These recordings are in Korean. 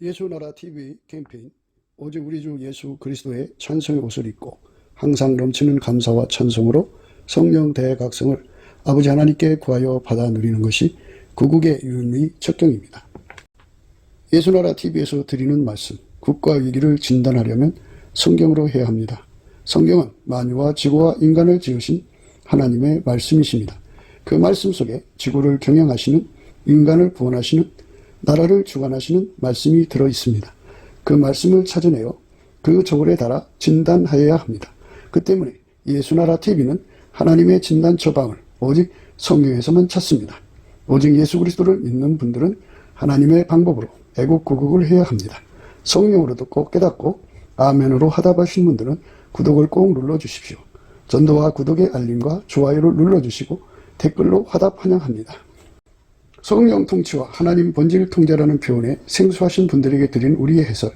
예수나라 TV 캠페인 오직 우리 주 예수 그리스도의 찬송의 옷을 입고 항상 넘치는 감사와 찬송으로 성령 대각성을 아버지 하나님께 구하여 받아 누리는 것이 구국의 유일의 척경입니다. 예수나라 TV에서 드리는 말씀, 국가 위기를 진단하려면 성경으로 해야 합니다. 성경은 만유와 지구와 인간을 지으신 하나님의 말씀이십니다. 그 말씀 속에 지구를 경영하시는, 인간을 구원하시는, 나라를 주관하시는 말씀이 들어있습니다. 그 말씀을 찾아내어 그 저울에 달아 진단하여야 합니다. 그 때문에 예수나라 TV는 하나님의 진단 처방을 오직 성경에서만 찾습니다. 오직 예수 그리스도를 믿는 분들은 하나님의 방법으로 애국구국을 해야 합니다. 성령으로 듣고 깨닫고 아멘으로 화답하신 분들은 구독을 꼭 눌러주십시오. 전도와 구독의 알림과 좋아요를 눌러주시고 댓글로 화답 환영합니다. 성령 통치와 하나님 본질 통제라는 표현에 생소하신 분들에게 드린 우리의 해설,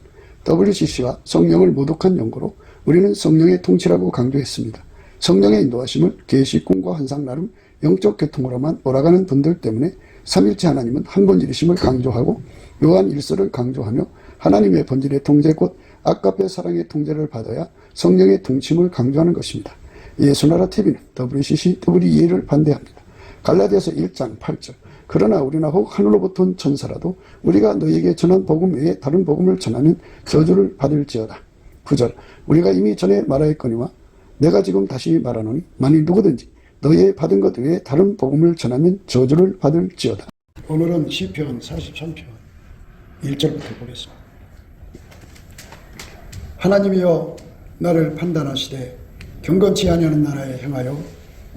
WCC가 성령을 모독한 연고로 우리는 성령의 통치라고 강조했습니다. 성령의 인도하심을 계시, 꿈과 환상 나름 영적 계통으로만 몰아가는 분들 때문에 삼일체 하나님은 한 본질이심을 강조하고 요한 1서를 강조하며 하나님의 본질의 통제 곧 아까페 사랑의 통제를 받아야 성령의 통치임을 강조하는 것입니다. 예수나라 TV는 WCC, WEA를 반대합니다. 갈라디아서 1장 8절 그러나 우리나 혹 하늘로부터 온 천사라도 우리가 너희에게 전한 복음 외에 다른 복음을 전하면 저주를 받을지어다. 9절 우리가 이미 전에 말하였거니와 내가 지금 다시 말하노니 만일 누구든지 너희의 받은 것 외에 다른 복음을 전하면 저주를 받을지어다. 오늘은 시편 43편 1절부터 보겠습니다. 하나님이여 나를 판단하시되 경건치 아니하는 나라에 행하여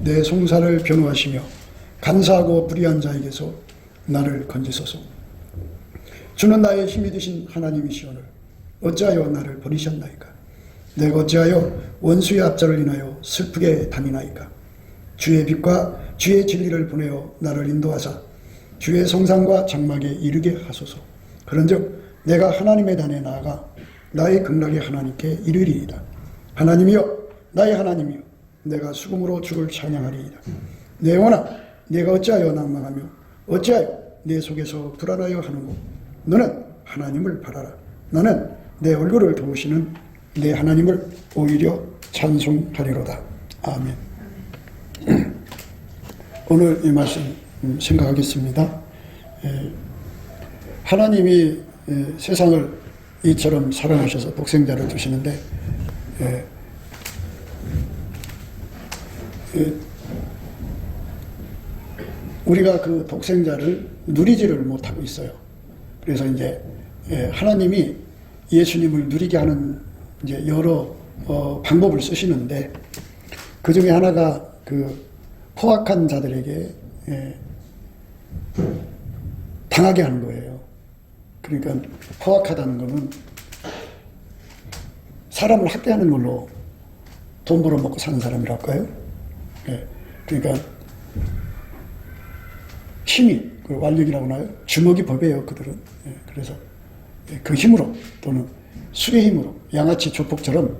내 송사를 변호하시며 간사하고 불의한 자에게서 나를 건지소서. 주는 나의 힘이 되신 하나님이시오늘 어찌하여 나를 버리셨나이까. 내가 어찌하여 원수의 압자를 인하여 슬프게 다니나이까. 주의 빛과 주의 진리를 보내어 나를 인도하사 주의 성상과 장막에 이르게 하소서. 그런즉 내가 하나님의 단에 나아가 나의 극락의 하나님께 이르리이다. 하나님이여 나의 하나님이여 내가 수금으로 주를 찬양하리이다. 내 영혼아 내가 어찌하여 낭망하며 어찌하여 내 속에서 불안하여 하는고. 너는 하나님을 바라라. 나는 내 얼굴을 도우시는 내 하나님을 오히려 찬송하리로다. 아멘. 오늘 이 말씀 생각하겠습니다. 하나님이 세상을 이처럼 사랑하셔서 독생자를 주시는데 우리가 그 독생자를 누리지를 못하고 있어요. 그래서 이제 하나님이 예수님을 누리게 하는 이제 여러 방법을 쓰시는데 그 중에 하나가 그 포악한 자들에게 당하게 하는 거예요. 그러니까 포악하다는 거는 사람을 학대하는 걸로 돈 벌어먹고 사는 사람이랄까요? 그러니까 힘이, 그 완력이라고 하나요? 주먹이 법이에요, 그들은. 그래서 그 힘으로 또는 술의 힘으로 양아치 조폭처럼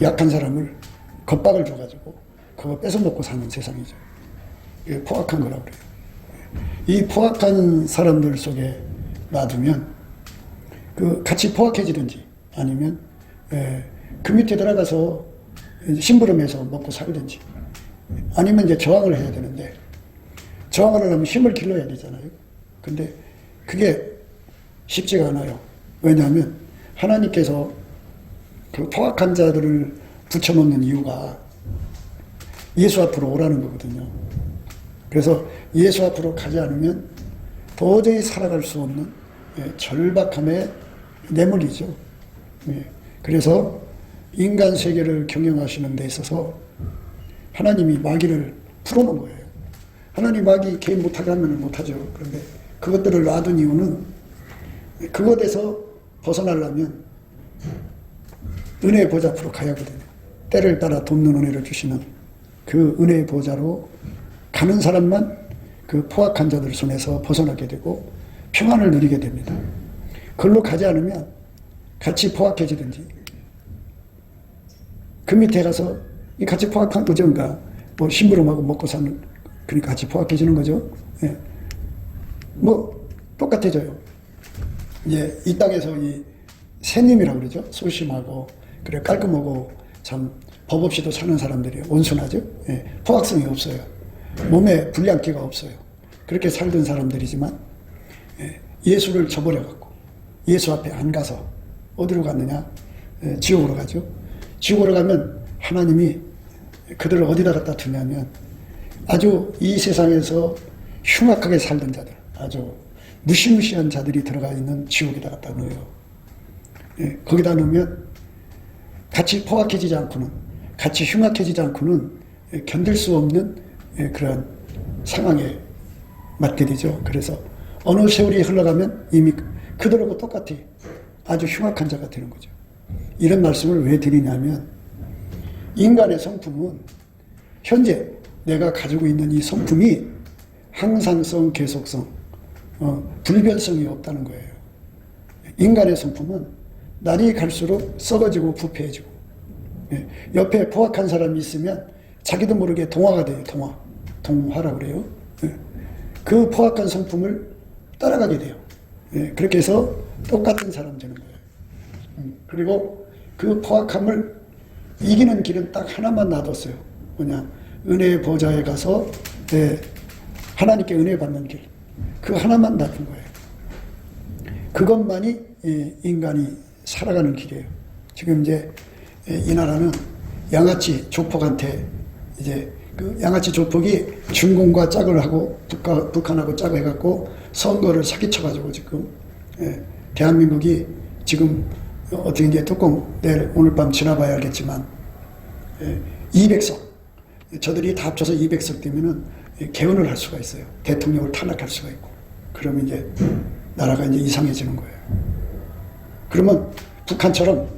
약한 사람을 겁박을 줘가지고 그거 뺏어먹고 사는 세상이죠. 포악한 거라고 그래요. 이 포악한 사람들 속에 놔두면 그 같이 포악해지든지 아니면 그 밑에 들어가서 심부름해서 먹고 살든지 아니면 이제 저항을 해야 되는데 저항을 하려면 힘을 길러야 되잖아요. 근데 그게 쉽지가 않아요. 왜냐하면 하나님께서 그 포악한 자들을 붙여놓는 이유가 예수 앞으로 오라는 거거든요. 그래서 예수 앞으로 가지 않으면 도저히 살아갈 수 없는 절박함에 내몰리죠. 그래서 인간 세계를 경영하시는 데 있어서 하나님이 마귀를 풀어놓은 거예요. 하나님 마귀 개인 못하게 하면 못하죠. 그런데 그것들을 놔둔 이유는 그것에서 벗어나려면 은혜의 보좌 앞으로 가야 하거든요. 때를 따라 돕는 은혜를 주시는 그 은혜의 보좌로 가는 사람만 그 포악한 자들 손에서 벗어나게 되고 평안을 누리게 됩니다. 그걸로 가지 않으면 같이 포악해지든지 그 밑에 가서 이 같이 포악한 거죠. 그러니까 뭐 심부름하고 먹고 사는 그러니까 같이 포악해지는 거죠. 뭐 똑같아져요. 이제 이 땅에서 이 새님이라고 그러죠. 소심하고 그래 깔끔하고 참 법 없이도 사는 사람들이 온순하죠. 예, 포악성이 없어요. 몸에 불량기가 없어요. 그렇게 살던 사람들이지만 예수를 저버려갖고 예수 앞에 안 가서 어디로 갔느냐? 지옥으로 가죠. 지옥으로 가면 하나님이 그들을 어디다 갖다 두냐면 아주 이 세상에서 흉악하게 살던 자들, 아주 무시무시한 자들이 들어가 있는 지옥에다 갖다 놓아요. 거기다 놓으면 같이 포악해지지 않고는, 같이 흉악해지지 않고는 견딜 수 없는 그런 상황에 맞게 되죠. 그래서 어느 세월이 흘러가면 이미 그들하고 똑같이 아주 흉악한 자가 되는 거죠. 이런 말씀을 왜 드리냐면 인간의 성품은 현재 내가 가지고 있는 이 성품이 항상성, 계속성, 불변성이 없다는 거예요. 인간의 성품은 날이 갈수록 썩어지고 부패해지고, 옆에 포악한 사람이 있으면 자기도 모르게 동화가 돼요. 동화라고 그래요. 그 포악한 성품을 따라가게 돼요. 그렇게 해서 똑같은 사람 되는 거예요. 그리고 그 포악함을 이기는 길은 딱 하나만 놔뒀어요. 뭐냐? 은혜의 보좌에 가서 하나님께 은혜 받는 길. 그 하나만 놔둔 거예요. 그것만이 인간이 살아가는 길이에요. 지금 이제 이 나라는 양아치 조폭한테 이제 그 양아치 조폭이 중공과 짝을 하고 북한하고 짝을 해갖고 선거를 사기쳐가지고 지금 대한민국이 지금 어떻게 이제 뚜껑 내일 오늘 밤 지나봐야 알겠지만 200석 저들이 다 합쳐서 200석 되면은 개헌을 할 수가 있어요. 대통령을 탄핵할 수가 있고 그러면 이제 나라가 이제 이상해지는 거예요. 그러면 북한처럼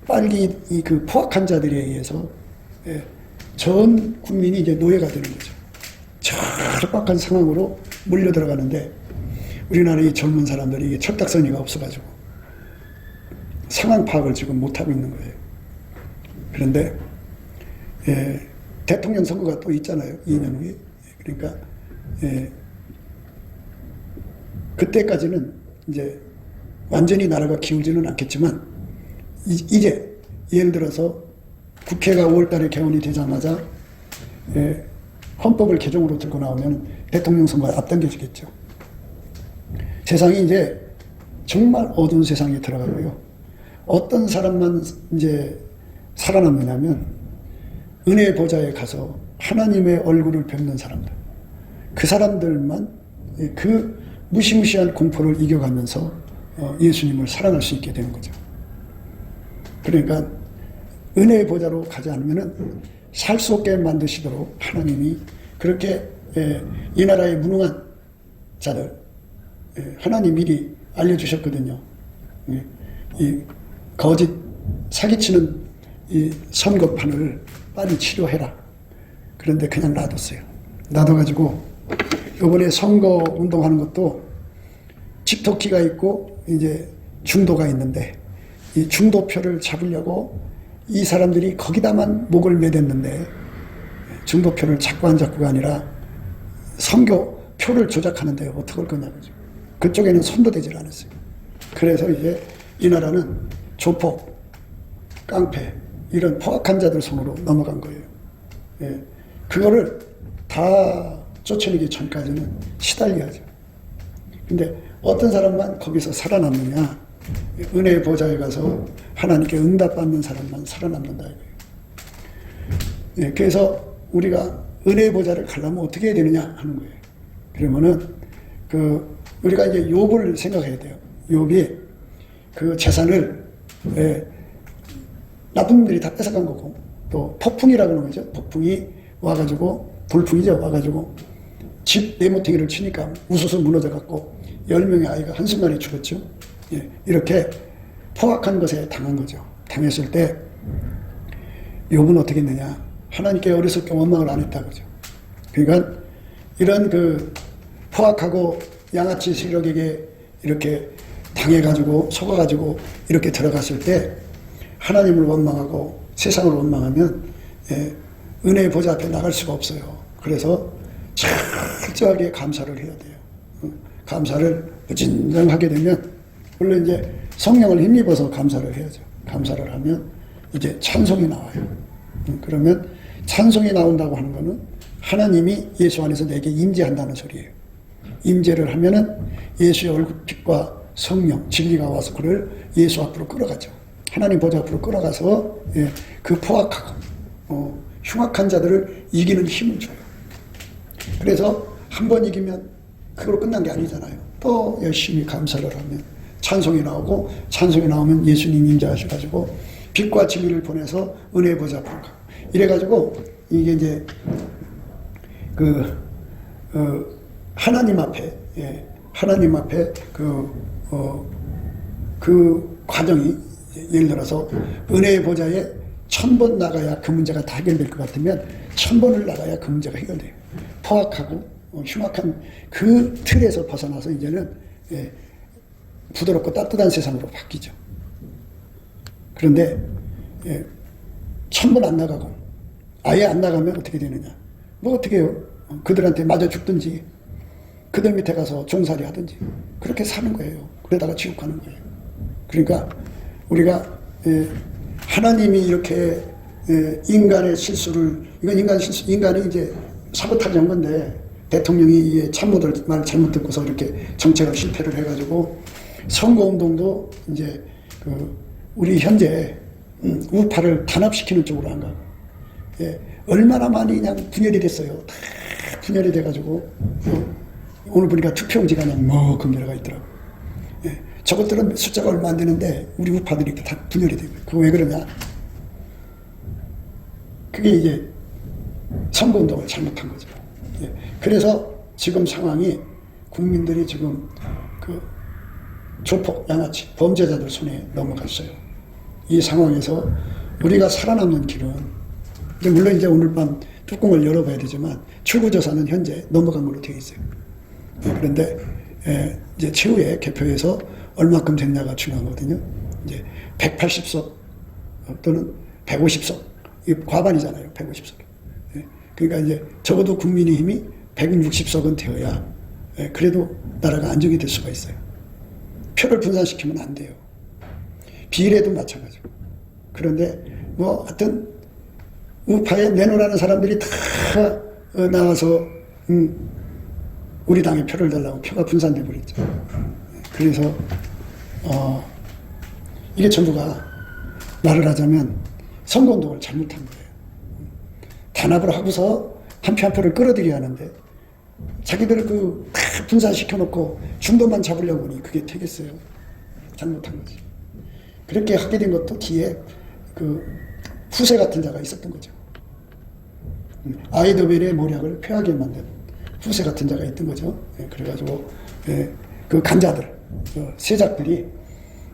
빨리 그 포악한 자들에 의해서 전 국민이 이제 노예가 되는 거죠. 절박한 상황으로 몰려 들어가는데 우리나라의 젊은 사람들이 철딱서니가 없어가지고 상황 파악을 지금 못하고 있는 거예요. 그런데 대통령 선거가 또 있잖아요. 2년 후에. 그러니까 그때까지는 이제 완전히 나라가 기울지는 않겠지만 이제 예를 들어서 국회가 5월달에 개원이 되자마자 헌법을 개정으로 들고 나오면 대통령 선거가 앞당겨지겠죠. 세상이 이제 정말 어두운 세상에 들어가고요. 어떤 사람만 이제 살아남느냐면 은혜의 보좌에 가서 하나님의 얼굴을 뵙는 사람들. 그 사람들만 그 무시무시한 공포를 이겨가면서 예수님을 사랑할 수 있게 되는 거죠. 그러니까 은혜의 보좌로 가지 않으면 살 수 없게 만드시도록 하나님이 그렇게 이 나라의 무능한 자들 하나님 미리 알려주셨거든요. 이 거짓 사기치는 이 선거판을 빨리 치료해라. 그런데 그냥 놔뒀어요. 놔둬가지고 이번에 선거 운동하는 것도 집토끼가 있고 이제 중도가 있는데 이 중도표를 잡으려고 이 사람들이 거기다만 목을 매댔는데 중도표를 잡고 안 잡고가 아니라 선거표를 조작하는데 어떻게 할 거냐고. 그쪽에는 손도 대질 않았어요. 그래서 이제 이 나라는 조폭, 깡패 이런 포악한 자들 손으로 넘어간 거예요. 그거를 다 쫓아내기 전까지는 시달려야죠. 근데 어떤 사람만 거기서 살아남느냐? 은혜의 보좌에 가서 하나님께 응답받는 사람만 살아남는다 이거예요. 그래서 우리가 은혜의 보좌를 가려면 어떻게 해야 되느냐 하는 거예요. 그러면은 우리가 이제 욥을 생각해야 돼요. 욥이 그 재산을 나쁜 놈들이 다 뺏어간 거고 또 폭풍이라고 하는 거죠. 폭풍이 와가지고 돌풍이죠. 와가지고 집 네모퉁이를 치니까 우수수 무너져갖고 10명의 아이가 한순간에 죽었죠. 이렇게 포악한 것에 당한 거죠. 당했을 때 욥은 어떻게 했느냐? 하나님께 어리석게 원망을 안 했다고죠. 그러니까 이런 그 포악하고 양아치 세력에게 이렇게 당해가지고 속아가지고 이렇게 들어갔을 때 하나님을 원망하고 세상을 원망하면 은혜의 보좌 앞에 나갈 수가 없어요. 그래서 철저하게 감사를 해야 돼요. 감사를 무진장하게 되면 물론 이제 성령을 힘입어서 감사를 해야죠. 감사를 하면 이제 찬송이 나와요. 그러면 찬송이 나온다고 하는 거는 하나님이 예수 안에서 내게 임재한다는 소리예요. 임재를 하면은 예수의 얼굴빛과 성령, 진리가 와서 그를 예수 앞으로 끌어가죠. 하나님 보좌 앞으로 끌어가서 그 포악하고 흉악한 자들을 이기는 힘을 줘요. 그래서 한 번 이기면 그걸로 끝난 게 아니잖아요. 또 열심히 감사를 하면 찬송이 나오고, 찬송이 나오면 예수님 임재하셔가지고 빛과 진리를 보내서 은혜의 보좌 앞으로 가고, 이래가지고 이게 이제 하나님 앞에 하나님 앞에 그 과정이, 예를 들어서 은혜의 보좌에 1000번 나가야 그 문제가 다 해결될 것 같으면 1000번을 나가야 그 문제가 해결돼요. 포악하고 흉악한 그 틀에서 벗어나서 이제는 부드럽고 따뜻한 세상으로 바뀌죠. 그런데 1000번 안 나가고 아예 안 나가면 어떻게 되느냐? 뭐 어떻게 해요? 그들한테 맞아 죽든지 그들 밑에 가서 종살이 하든지 그렇게 사는 거예요. 그러다가 지옥 가는 거예요. 그러니까 우리가 하나님이 이렇게 인간의 실수를, 이건 인간 실수, 인간이 이제 사보타지 한 건데, 대통령이 참모들 말 잘못 듣고서 이렇게 정책을 실패를 해가지고 선거운동도 이제 우리 현재 우파를 단합시키는 쪽으로 한 거고, 얼마나 많이 그냥 분열이 됐어요. 다 분열이 돼가지고 오늘 보니까 투표용지가 그냥 뭐금 들어가 있더라고요. 저것들은 숫자가 얼마 안 되는데 우리 우파들이 다 분열이 되고, 그거 왜 그러냐? 그게 이제 선거운동을 잘못한 거죠. 그래서 지금 상황이 국민들이 지금 조폭, 양아치, 범죄자들 손에 넘어갔어요. 이 상황에서 우리가 살아남는 길은, 물론 이제 오늘 밤 뚜껑을 열어봐야 되지만 출구조사는 현재 넘어간 걸로 되어 있어요. 그런데 이제 최후의 개표에서 얼마큼 됐냐가 중요한 거거든요. 이제 180석 또는 150석, 이 과반이잖아요. 150석. 그러니까 이제 적어도 국민의힘이 160석은 되어야 그래도 나라가 안정이 될 수가 있어요. 표를 분산시키면 안 돼요. 비례도 마찬가지고. 그런데 뭐 하여튼 우파에 내놓으라는 사람들이 다 나와서 우리 당에 표를 달라고 표가 분산돼 버렸죠. 그래서 이게 전부가 말을 하자면 선거운동을 잘못한 거예요. 단합을 하고서 한 표 한 표를 끌어들여야 하는데 자기들 다 분산시켜놓고 중도만 잡으려고 하니 그게 되겠어요. 잘못한 거지. 그렇게 하게 된 것도 뒤에 후세 같은 자가 있었던 거죠. 아이도벨의 모략을 폐하게 만든 후세 같은 자가 있던 거죠. 그래가지고 그 간자들, 세작들이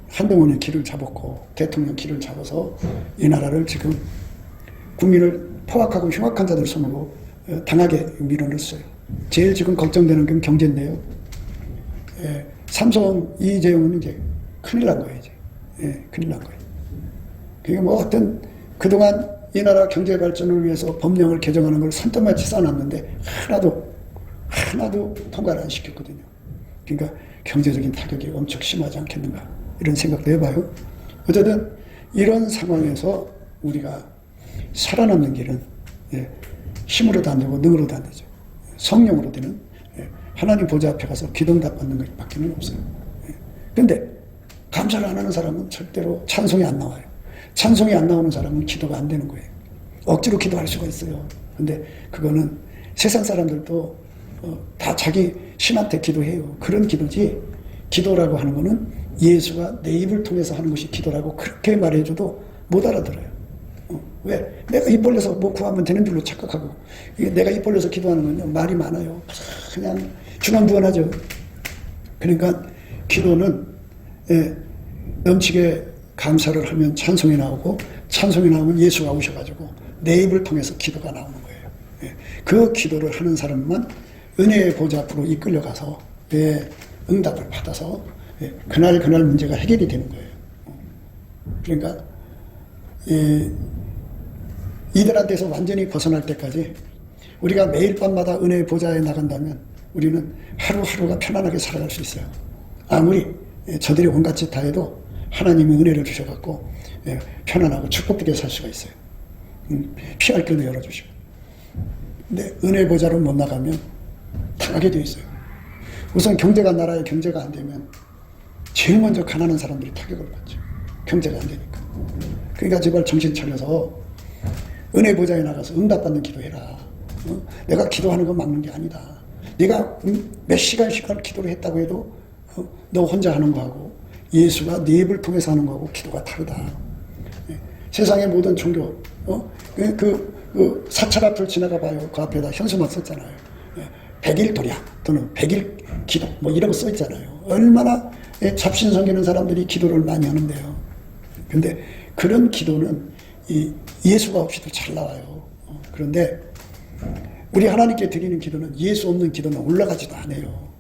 한동훈의 길을 잡았고 대통령 길을 잡아서 이 나라를 지금 국민을 포악하고 흉악한 자들 손으로 당하게 밀어넣었어요. 제일 지금 걱정되는 건 경제인데요. 삼성 이재용은 이제 큰일 난 거예요. 이제. 큰일 난 거예요. 그게 뭐 어떤 그동안 이 나라 경제 발전을 위해서 법령을 개정하는 걸 손톱같이 써놨는데 하나도 통과를 안 시켰거든요. 그러니까 경제적인 타격이 엄청 심하지 않겠는가 이런 생각도 해봐요. 어쨌든 이런 상황에서 우리가 살아남는 길은 힘으로도 안 되고 능으로도 안 되죠. 성령으로 되는 하나님 보좌 앞에 가서 기도응답 받는 것밖에는 없어요. 그런데 감사를 안 하는 사람은 절대로 찬송이 안 나와요. 찬송이 안 나오는 사람은 기도가 안 되는 거예요. 억지로 기도할 수가 있어요. 근데 그거는 세상 사람들도 다 자기 신한테 기도해요. 그런 기도지, 기도라고 하는 거는 예수가 내 입을 통해서 하는 것이 기도라고 그렇게 말해줘도 못 알아들어요. 왜? 내가 입 벌려서 뭐 구하면 되는 줄로 착각하고, 내가 입 벌려서 기도하는 건 말이 많아요. 그냥 중언부언하죠. 그러니까 기도는 넘치게 감사를 하면 찬송이 나오고, 찬송이 나오면 예수가 오셔가지고 내 입을 통해서 기도가 나오는 거예요. 그 기도를 하는 사람만 은혜의 보좌 앞으로 이끌려가서 응답을 받아서 그날 문제가 해결이 되는 거예요. 그러니까 이들한테서 완전히 벗어날 때까지 우리가 매일 밤마다 은혜의 보좌에 나간다면 우리는 하루하루가 편안하게 살아갈 수 있어요. 아무리 저들이 온갖 짓 다 해도 하나님이 은혜를 주셔갖고 편안하고 축복되게 살 수가 있어요. 피할 길도 열어주시고. 근데 은혜 보좌로 못 나가면 당하게 되어 있어요. 우선 경제가 나라의 경제가 안 되면 제일 먼저 가난한 사람들이 타격을 받죠. 경제가 안 되니까. 그러니까 제발 정신 차려서 은혜 보좌에 나가서 응답받는 기도해라. 내가 기도하는 거 막는 게 아니다. 내가 몇 시간씩 기도를 했다고 해도 너 혼자 하는 거하고 예수가 네 입을 통해서 하는 거하고 기도가 다르다. 세상의 모든 종교, 그 사찰 앞을 지나가 봐요. 그 앞에다 현수막 썼잖아요. 100일 도략 또는 100일 기도 뭐 이런 거 써 있잖아요. 얼마나 잡신 섬기는 사람들이 기도를 많이 하는데요. 근데 그런 기도는 예수가 없이도 잘 나와요. 그런데 우리 하나님께 드리는 기도는 예수 없는 기도는 올라가지도 않아요.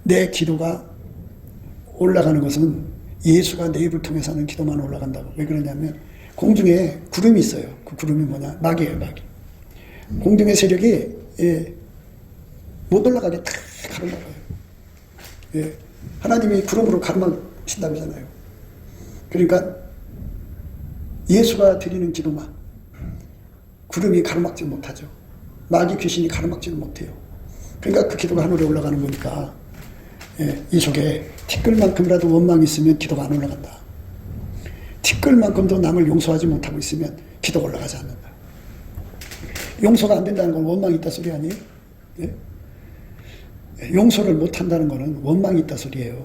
내 기도가 올라가는 것은 예수가 내 입을 통해서 하는 기도만 올라간다고. 왜 그러냐면 공중에 구름이 있어요. 그 구름이 뭐냐? 낙이에요, 낙이. 공중의 세력이 못 올라가게 탁 가로막아요. 하나님이 구름으로 가로막신다고 하잖아요. 그러니까 예수가 드리는 기도만 구름이 가로막지 못하죠. 낙이 귀신이 가로막지는 못해요. 그러니까 그 기도가 하늘에 올라가는 거니까 이 속에 티끌만큼이라도 원망이 있으면 기도가 안 올라간다. 티끌만큼도 남을 용서하지 못하고 있으면 기도가 올라가지 않는다. 용서가 안 된다는 건 원망이 있다 소리 아니에요? 예? 용서를 못한다는 거는 원망이 있다 소리예요.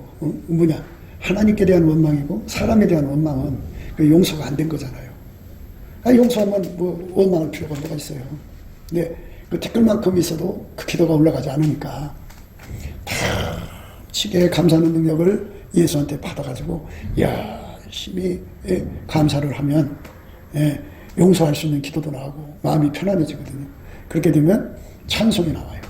뭐냐? 하나님께 대한 원망이고 사람에 대한 원망은 그 용서가 안 된 거잖아요. 용서하면 뭐 원망할 필요가 뭐가 있어요. 근데 그 티끌만큼 있어도 그 기도가 올라가지 않으니까 치게 감사하는 능력을 예수한테 받아가지고 열심히 감사를 하면 용서할 수 있는 기도도 나오고 마음이 편안해지거든요. 그렇게 되면 찬송이 나와요.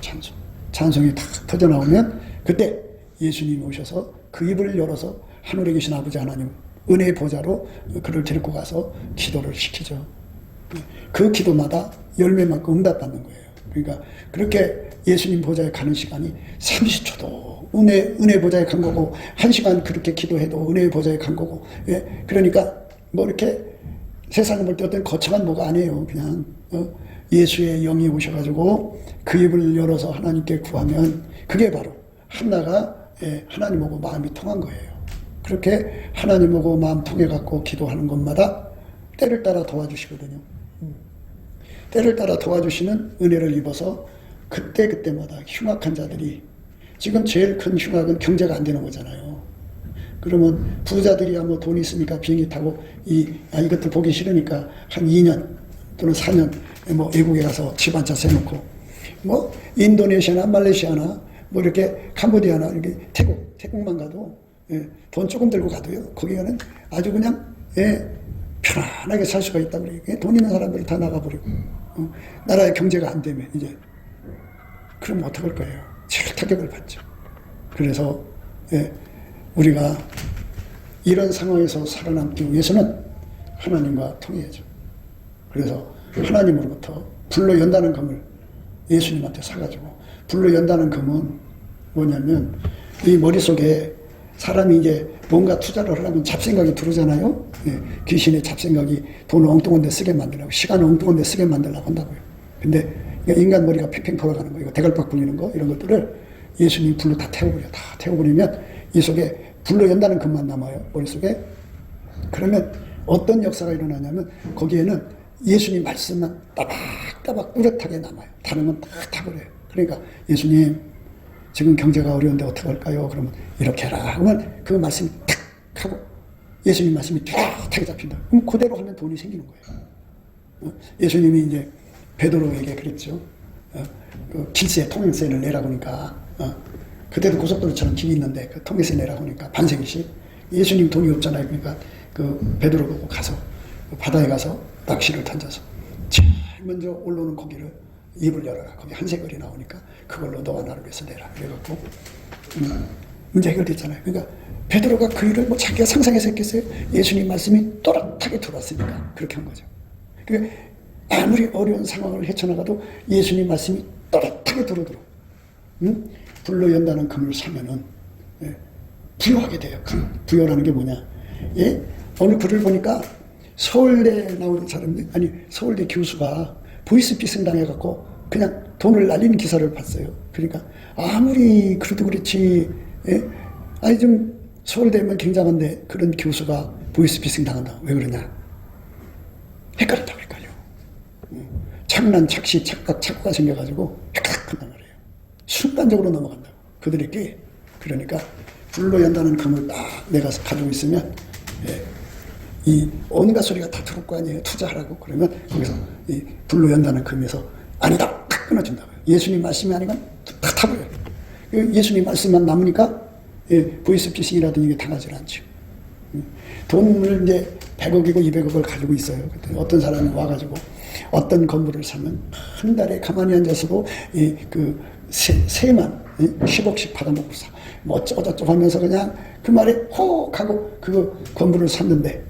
찬송이 탁 터져나오면 그때 예수님이 오셔서 그 입을 열어서 하늘에 계신 아버지 하나님 은혜의 보좌로 그를 데리고 가서 기도를 시키죠. 그 기도마다 열매만큼 응답받는 거예요. 그러니까 그렇게 예수님 보좌에 가는 시간이 30초도 은혜 보좌에 간 거고 1시간 그렇게 기도해도 은혜의 보좌에 간 거고 그러니까 뭐 이렇게 세상에 볼 때 어떤 거창한 뭐가 아니에요. 그냥 예수의 영이 오셔가지고 그 입을 열어서 하나님께 구하면 그게 바로 한나가 하나님하고 마음이 통한 거예요. 그렇게 하나님하고 마음 통해갖고 기도하는 것마다 때를 따라 도와주시거든요. 때를 따라 도와주시는 은혜를 입어서 그때마다 흉악한 자들이 지금 제일 큰 흉악은 경제가 안 되는 거잖아요. 그러면 부자들이야 뭐 돈이 있으니까 비행기 타고 이것들 보기 싫으니까 한 2년 또는 4년 뭐 외국에 가서 집 한 채 세놓고 뭐 인도네시아나 말레이시아나 뭐 이렇게 캄보디아나 이렇게 태국만 가도 돈 조금 들고 가도요. 거기는 아주 그냥 편안하게 살 수가 있다 그래요. 돈 있는 사람들이 다 나가버리고 나라의 경제가 안 되면 이제 그럼 어떡할 거예요? 제일 타격을 받죠. 그래서 우리가 이런 상황에서 살아남기 위해서는 하나님과 통해야죠. 그래서 하나님으로부터 불로 연다는 금을 예수님한테 사가지고 불로 연다는 금은 뭐냐면 이 머릿속에 사람이 이제 뭔가 투자를 하려면 잡생각이 들어오잖아요. 귀신의 잡생각이 돈을 엉뚱한 데 쓰게 만들려고 시간을 엉뚱한 데 쓰게 만들려고 한다고요. 근데 인간 머리가 팽팽 돌아가는 거, 이거 대갈박 굴리는 거 이런 것들을 예수님이 불로 다 태워버려요. 다 태워버리면 이 속에 불로 연다는 금만 남아요. 머릿속에. 그러면 어떤 역사가 일어나냐면 거기에는 예수님 말씀만 따박따박 뚜렷하게 남아요. 다른 건 다 타버려요. 그러니까 예수님 지금 경제가 어려운데 어떻게 할까요? 그러면 이렇게 해라. 그러면 그 말씀이 탁 하고 예수님 말씀이 뚜렷하게 잡힌다. 그럼 그대로 하면 돈이 생기는 거예요. 예수님이 이제 베드로에게 그랬죠. 그 길세에 통행세를 내라고 하니까 그때도 고속도로처럼 길이 있는데 그 통행세 내라고 하니까 반세기씩 예수님 돈이 없잖아요. 그러니까 그 베드로 보고 가서 그 바다에 가서 낚시를 던져서 제일 먼저 올라오는 고기를 입을 열어라. 거기 한세걸이 나오니까 그걸로 너와 나를 위해서 내라. 그래갖고 문제 해결됐잖아요. 그러니까 베드로가 그 일을 뭐 자기가 상상해서 했겠어요? 예수님 말씀이 또렷하게 들어왔으니까 그렇게 한 거죠. 그러니까 아무리 어려운 상황을 헤쳐나가도 예수님 말씀이 또렷하게 들어오도록 불로 연다는 금을 사면은 부여하게 돼요. 그 부여라는 게 뭐냐? 예? 오늘 글을 보니까 서울대 나오는 사람들, 아니, 서울대 교수가 보이스피싱 당해갖고 그냥 돈을 날리는 기사를 봤어요. 그러니까 아무리 그래도 그렇지, 예? 아니, 좀 서울대면 굉장한데 그런 교수가 보이스피싱 당한다. 왜 그러냐? 헷갈린다고 헷갈려. 착란, 착시, 착각, 착오가 생겨가지고 헷갈한단 말이에요. 순간적으로 넘어간다고. 그들에게. 그러니까 불로 연다는 금을 딱 내가 가지고 있으면, 예, 이 온갖 소리가 다 들어올 거 아니에요. 투자하라고. 그러면 거기서 이 불로 연다는 금에서 아니다! 탁 끊어진다고요. 예수님 말씀이 아니면 다 타버려요. 예수님 말씀만 남으니까, 예, 보이스피싱이라든지 이게 당하지 않죠. 돈을 이제 100억이고 200억을 가지고 있어요. 그때 어떤 사람이 와가지고 어떤 건물을 사면 한 달에 가만히 앉아서도 그 세만 10억씩 받아먹고 사. 뭐 어쩌고저쩌고 하면서 그냥 그 말에 혹 하고 그 건물을 샀는데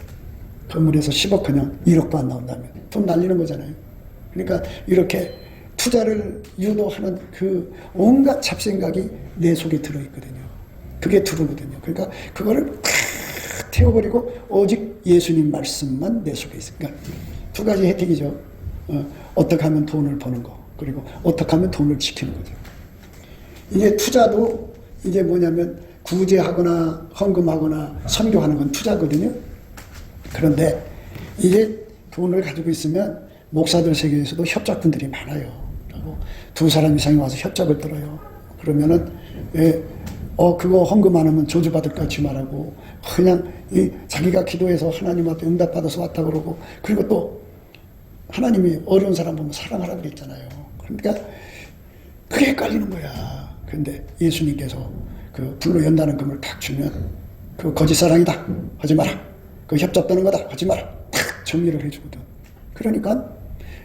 건물에서 10억 그냥 1억도 안 나온다면 돈 날리는 거잖아요. 그러니까 이렇게 투자를 유도하는 그 온갖 잡생각이 내 속에 들어있거든요. 그게 들어오거든요. 그러니까 그거를 탁 태워버리고 오직 예수님 말씀만 내 속에 있으니까 두 가지 혜택이죠. 어떻게 하면 돈을 버는 거, 그리고 어떻게 하면 돈을 지키는 거죠. 이제 투자도 이제 뭐냐면 구제하거나 헌금하거나 선교하는 건 투자거든요. 그런데 이제 돈을 가지고 있으면 목사들 세계에서도 협작분들이 많아요. 그리고 두 사람 이상이 와서 협작을 들어요. 그러면은 그거 헌금 안 하면 저주받을까 지말하고 그냥 자기가 기도해서 하나님 앞에 응답받아서 왔다 그러고, 그리고 또 하나님이 어려운 사람 보면 사랑하라 그랬잖아요. 그러니까 그게 헷갈리는 거야. 그런데 예수님께서 그 불로 연다는 금을 탁 주면 그 거짓 사랑이다 하지 마라, 그 협잡 떠는 거다 하지 마라, 탁 정리를 해주거든. 그러니까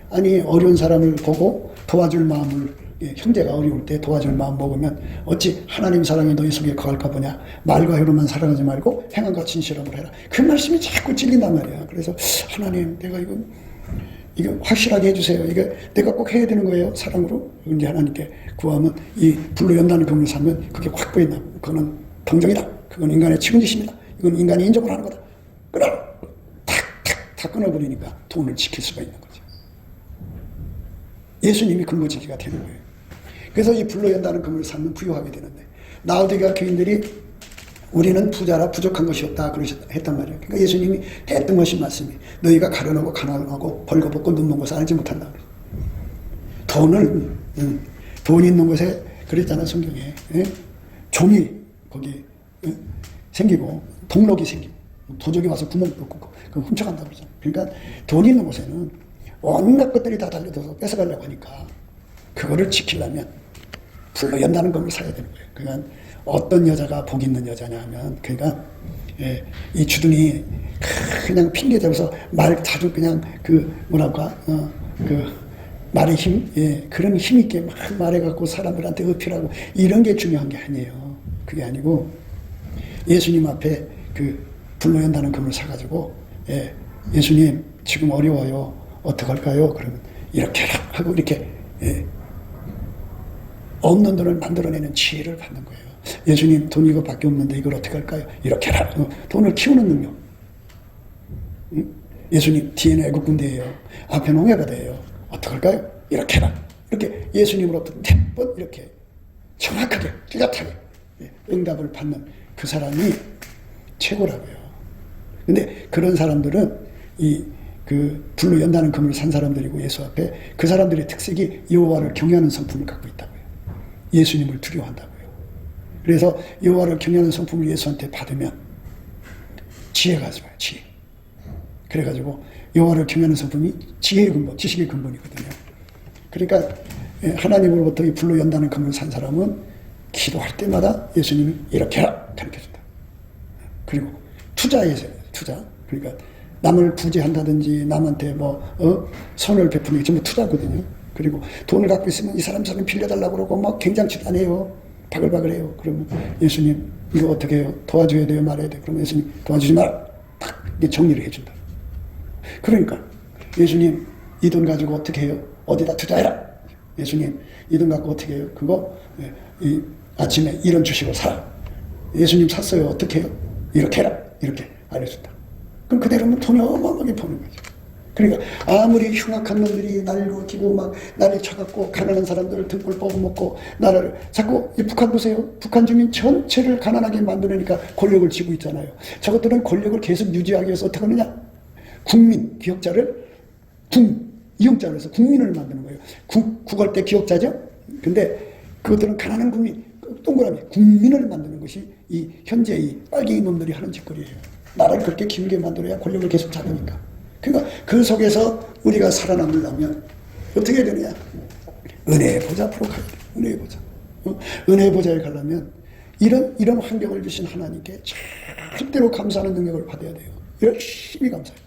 아니 어려운 사람을 보고 도와줄 마음을, 형제가 어려울 때 도와줄 마음 먹으면 어찌 하나님 사랑이 너희 속에 거할까 보냐. 말과 혀로만 사랑하지 말고 행함과 진실함을 해라. 그 말씀이 자꾸 찔린단 말이야. 그래서 하나님, 내가 이거 확실하게 해주세요. 이거 내가 꼭 해야 되는 거예요. 사랑으로. 이제 하나님께 구하면 이 불로 연다는 금을 사면 그게 확보했나. 그거는 동정이다. 그건 인간의 책임지십니다. 이건 인간이 인정을 하는 거다. 그럼 탁 끊어버리니까 돈을 지킬 수가 있는 거죠. 예수님이 근거지기가 되는 거예요. 그래서 이 불로 연다는 금을 사면 부유하게 되는데, 라오디게아 교인들이 우리는 부자라 부족한 것이 없다 했단 말이에요. 그러니까 예수님이 했던 것이 말씀이 너희가 가련하고 가난하고 벌거벗고 눈먼 것을 알지 못한다. 돈 있는 곳에 그랬잖아 성경에. 종이 거기 생기고 동록이 생기고 도적이 와서 구멍 뚫고 그 훔쳐간다고 그러잖아. 그러니까 돈 있는 곳에는 온갖 것들이 다 달려들어서 뺏어가려고 하니까 그거를 지키려면 불로 연다는 금을 사야 되는 거예요. 그러니까 어떤 여자가 복 있는 여자냐 하면, 그러니까 이 주둥이 그냥 핑계 대면서 말 자주 그냥 그 뭐랄까 그 말의 힘, 그런 힘 있게 막 말해갖고 사람들한테 어필하고 이런 게 중요한 게 아니에요. 그게 아니고 예수님 앞에 그 불로 연다는 금을 사가지고 예수님 지금 어려워요. 어떡할까요? 그러면 이렇게 하고 이렇게 없는 돈을 만들어내는 지혜를 받는 거예요. 예수님 돈 이거밖에 없는데 이걸 어떻게 할까요? 이렇게 해라. 돈을 키우는 능력. 예수님 뒤에는 애국 군대예요. 앞에 농야가 돼요. 어떻게 할까요? 이렇게 해라. 이렇게 예수님으로부터 태번 이렇게 정확하게 뚜렷하게 응답을 받는 그 사람이 최고라고요. 근데 그런 사람들은 그 불로 연다는 금을 산 사람들이고 예수 앞에 그 사람들의 특색이 여호와를 경외하는 성품을 갖고 있다고요. 예수님을 두려워한다고요. 그래서 여호와를 경외하는 성품을 예수한테 받으면 지혜가 좋아요. 지혜. 그래가지고 여호와를 경외하는 성품이 지혜의 근본, 지식의 근본이거든요. 그러니까 하나님으로부터 이 불로 연다는 금을 산 사람은 기도할 때마다 예수님이 이렇게 해라 가르쳐준다. 그리고 투자에서 투자. 그러니까 남을 부재한다든지 남한테 선을 베푸는 게 전부 투자거든요. 그리고 돈을 갖고 있으면 이 사람 빌려달라고 그러고 막 굉장치 안 해요. 바글바글해요. 그러면 예수님 이거 어떻게 해요? 도와줘야 돼요? 말해야 돼요? 그러면 예수님 도와주지 마라. 딱 정리를 해준다. 그러니까 예수님 이 돈 가지고 어떻게 해요? 어디다 투자해라. 예수님 이 돈 갖고 어떻게 해요? 그거 이 아침에 이런 주식을 사라. 예수님 샀어요. 어떻게 해요? 이렇게 해라. 이렇게 알려준다. 그럼 그대로는 돈이 어마어마하게 버는 거죠. 그러니까 아무리 흉악한 놈들이 날로 기고 막 나를 쳐갖고 가난한 사람들을 등골 뽑아먹고 나라를 자꾸 북한 보세요. 북한 주민 전체를 가난하게 만드니까 권력을 쥐고 있잖아요. 저것들은 권력을 계속 유지하기 위해서 어떻게 하느냐? 국민, 기억자를 이용자로 해서 국민을 만드는 거예요. 국할 때 기억자죠? 근데 그것들은 가난한 국민, 동그라미 국민을 만드는 것이 이 현재 이 빨갱이 놈들이 하는 짓거리예요. 나라를 그렇게 기울게 만들어야 권력을 계속 잡으니까. 그러니까 그 속에서 우리가 살아남으려면 어떻게 해야 되느냐? 은혜의 보좌 앞으로 가야 돼. 은혜의 보좌. 은혜의 보좌에 가려면 이런 환경을 주신 하나님께 절대로 감사하는 능력을 받아야 돼요. 열심히 감사해요.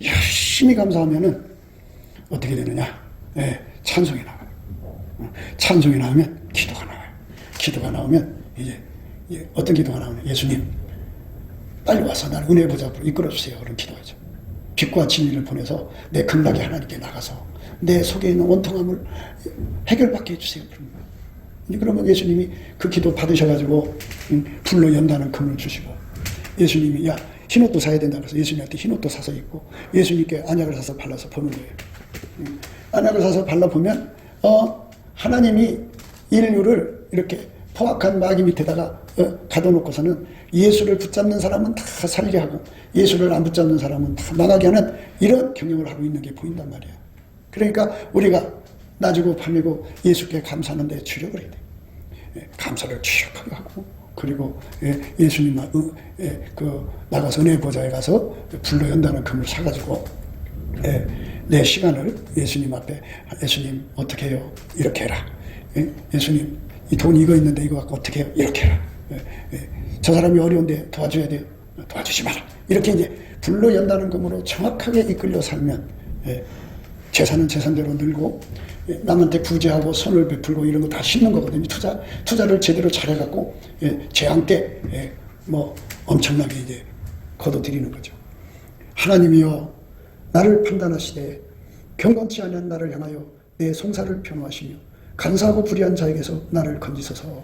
열심히 감사하면은 어떻게 되느냐? 찬송이 나와요. 찬송이 나오면 기도가 나와요. 기도가 나오면 이제 어떤 기도가 나오냐? 예수님 빨리 와서 나를 은혜의 보좌 앞으로 이끌어주세요. 그런 기도하죠. 빛과 진리를 보내서 내 극락의 하나님께 나가서 내 속에 있는 원통함을 해결받게 해주세요. 그러면 예수님이 그 기도 받으셔가지고 불로 연다는 금을 주시고, 예수님이 야 흰옷도 사야 된다 그래서 예수님한테 흰옷도 사서 입고 예수님께 안약을 사서 발라서 보는 거예요. 안약을 사서 발라보면 하나님이 인류를 이렇게 포악한 마귀 밑에다가 가둬놓고서는 예수를 붙잡는 사람은 다 살게 하고 예수를 안 붙잡는 사람은 다 망하게 하는 이런 경영을 하고 있는 게 보인단 말이에요. 그러니까 우리가 낮이고 밤이고 예수께 감사하는 데 주력을 해야 돼요. 감사를 취약하게 하고, 그리고 예수님 나가서 은혜의 보좌에 가서 불로 연다는 금을 사가지고 내 시간을 예수님 앞에, 예수님 어떻게 해요? 이렇게 해라. 예수님 이 돈 이거 있는데 이거 갖고 어떻게 해요? 이렇게 해라. 저 사람이 어려운데 도와줘야 돼요. 도와주지 마라. 이렇게 이제 불로 연다는 금으로 정확하게 이끌려 살면 재산은 재산대로 늘고 남한테 구제하고 선을 베풀고 이런 거 다 싣는 거거든요. 투자를 제대로 잘해갖고 재앙 때 뭐 엄청나게 이제 거둬들이는 거죠. 하나님이여 나를 판단하시되 경건치 아니한 나를 향하여 내 송사를 변호하시며 간사하고 불의한 자에게서 나를 건지소서.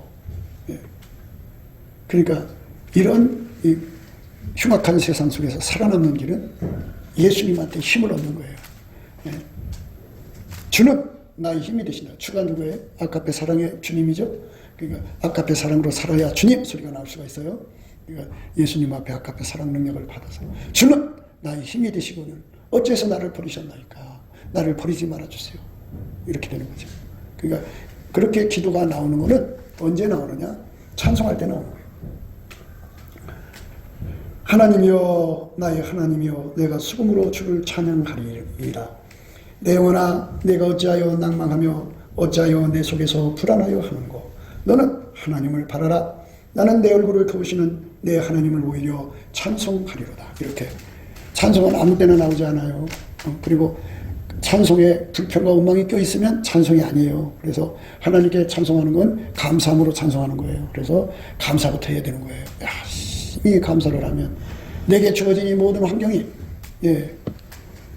그러니까 이런 흉악한 세상 속에서 살아남는 길은 예수님한테 힘을 얻는 거예요. 주는 나의 힘이 되신다. 주가 누구예요? 아까페 사랑의 주님이죠. 그러니까 아까페 사랑으로 살아야 주님 소리가 나올 수가 있어요. 그러니까 예수님 앞에 아까페 사랑 능력을 받아서 주는 나의 힘이 되시고는 어째서 나를 버리셨나이까. 나를 버리지 말아주세요. 이렇게 되는 거죠. 그러니까 그렇게 기도가 나오는 거는 언제 나오느냐? 찬송할 때 나오는 거예요. 하나님이여 나의 하나님이여 내가 수금으로 주를 찬양하리이다. 내 영혼아 내가 어찌하여 낭망하며 어찌하여 내 속에서 불안하여 하는고. 너는 하나님을 바라라. 나는 내 얼굴을 도우시는 내 하나님을 오히려 찬송하리로다. 이렇게 찬송은 아무 때나 나오지 않아요. 그리고 찬송에 불평과 원망이 껴있으면 찬송이 아니에요. 그래서 하나님께 찬송하는 건 감사함으로 찬송하는 거예요. 그래서 감사부터 해야 되는 거예요. 이 감사를 하면 내게 주어진 이 모든 환경이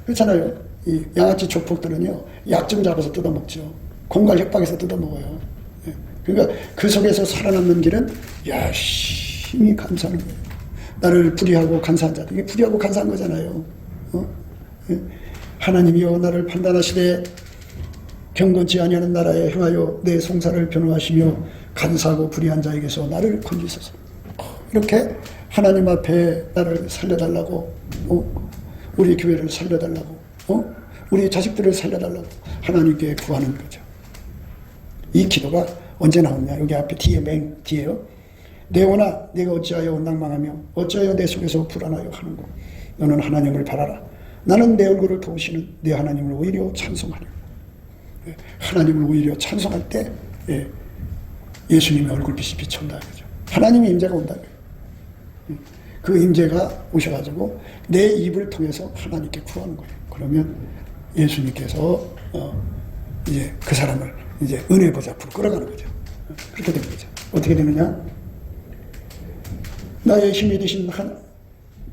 그렇잖아요. 이 양아치 조폭들은요 약 좀 잡아서 뜯어먹죠. 공갈 협박에서 뜯어먹어요. 그러니까 그 속에서 살아남는 길은 열심히 감사하는 거예요. 나를 불의하고 간사한 자들, 이게 불의하고 간사한 거잖아요. 하나님이여 나를 판단하시되 경건치 아니하는 나라에 행하여 내 송사를 변호하시며 간사하고 불의한 자에게서 나를 건지소서. 이렇게 하나님 앞에 나를 살려달라고, 우리 교회를 살려달라고, 우리 자식들을 살려달라고 하나님께 구하는 거죠. 이 기도가 언제 나오냐? 여기 앞에 맨 뒤에요. 내 영혼아 내가 어찌하여 낭망하며 어찌하여 내 속에서 불안하여 하는고. 너는 하나님을 바라라. 나는 내 얼굴을 도우시는 내 하나님을 오히려 찬송하리라. 하나님을 오히려 찬송할 때 예수님의 얼굴빛이 비쳐온다 그죠. 하나님의 임재가 온다. 그 임재가 오셔가지고 내 입을 통해서 하나님께 구하는 거예요. 그러면 예수님께서 이제 그 사람을 이제 은혜 보좌 앞으로 끌어가는 거죠. 그렇게 되는 거죠. 어떻게 되느냐? 나의 힘이 되신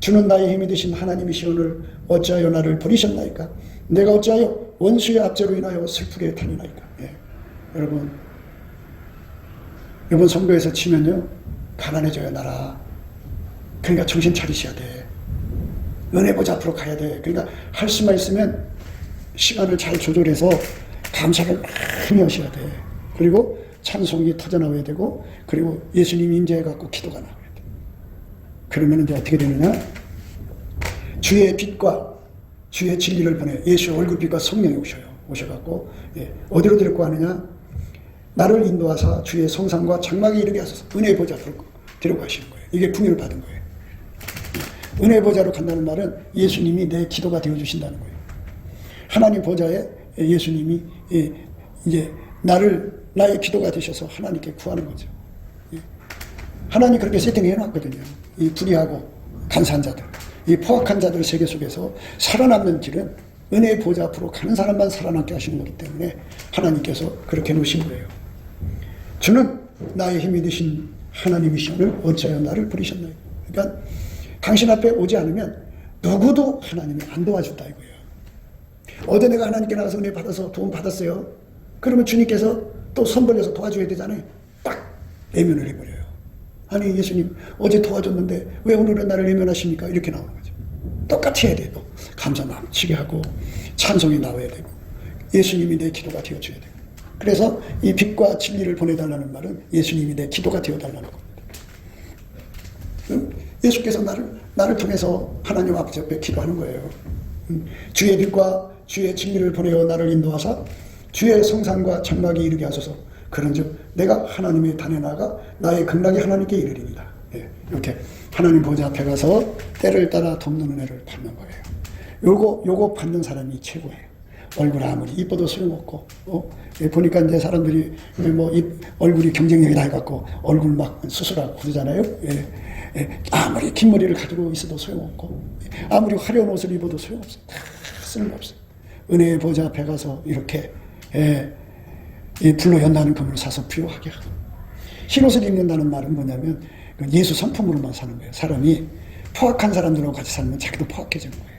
주는 나의 힘이 되신 하나님이시오늘 어찌하여 나를 버리셨나이까? 내가 어찌하여 원수의 압제로 인하여 슬프게 다니나이까? 여러분 이번 선교에서 치면요 가난해져요, 나라. 그러니까 정신 차리셔야 돼. 은혜 보좌 앞으로 가야 돼. 그러니까 할 수만 있으면 시간을 잘 조절해서 감사를 많이 하셔야 돼. 그리고 찬송이 터져나와야 되고, 그리고 예수님 인재해갖고 기도가 나와야 돼. 그러면 이제 어떻게 되느냐? 주의 빛과 주의 진리를 보내 예수의 얼굴빛과 성령이 오셔갖고, 어디로 데리고 가느냐? 나를 인도하사 주의 성상과 장막에 이르게 하소서. 은혜의 보좌 앞으로 데리고 가시는 거예요. 이게 풍요를 받은 거예요. 은혜의 보좌로 간다는 말은 예수님이 내 기도가 되어주신다는 거예요. 하나님 보좌에 예수님이 이제 나의 기도가 되셔서 하나님께 구하는 거죠. 하나님이 그렇게 세팅해 놨거든요. 이 불의하고 간사한 자들, 이 포악한 자들 세계 속에서 살아남는 길은 은혜의 보좌 앞으로 가는 사람만 살아남게 하시는 거기 때문에 하나님께서 그렇게 놓으신 거예요. 주는 나의 힘이 되신 하나님이시오늘 어찌하여 나를 부르셨나요? 그러니까 당신 앞에 오지 않으면 누구도 하나님이 안 도와준다 이거예요. 어제 내가 하나님께 나가서 은혜 받아서 도움 받았어요. 그러면 주님께서 또 손 벌려서 도와줘야 되잖아요. 딱 외면을 해버려요. 아니 예수님 어제 도와줬는데 왜 오늘은 나를 외면하십니까? 이렇게 나오는 거죠. 똑같이 해야 돼요. 감사 넘치게 하고 찬송이 나와야 되고 예수님이 내 기도가 되어줘야 되고, 그래서 이 빛과 진리를 보내달라는 말은 예수님이 내 기도가 되어달라는 겁니다. 예수께서 나를 통해서 하나님 아버지 앞에 기도하는 거예요. 주의 빛과 주의 진리를 보내어 나를 인도하사 주의 성산과 장막에 이르게 하소서. 그런즉 내가 하나님의 단에 나가 나의 극락이 하나님께 이르리이다. 이렇게 하나님 보좌 앞에 가서 때를 따라 돕는 은혜를 받는 거예요. 요거 받는 사람이 최고예요. 얼굴 아무리 이뻐도 소용없고, 보니까 이제 사람들이 얼굴이 경쟁력이다 해갖고 얼굴 막 수술하고 그러잖아요. 아무리 긴 머리를 가지고 있어도 소용없고, 아무리 화려한 옷을 입어도 소용없어요. 다 쓸모없어요. 은혜의 보좌 앞에 가서 이렇게 이 불로 연다는 금을 사서 부요하게 하고, 흰옷을 입는다는 말은 뭐냐면 예수 성품으로만 사는 거예요. 사람이 포악한 사람들하고 같이 살면 자기도 포악해지는 거예요.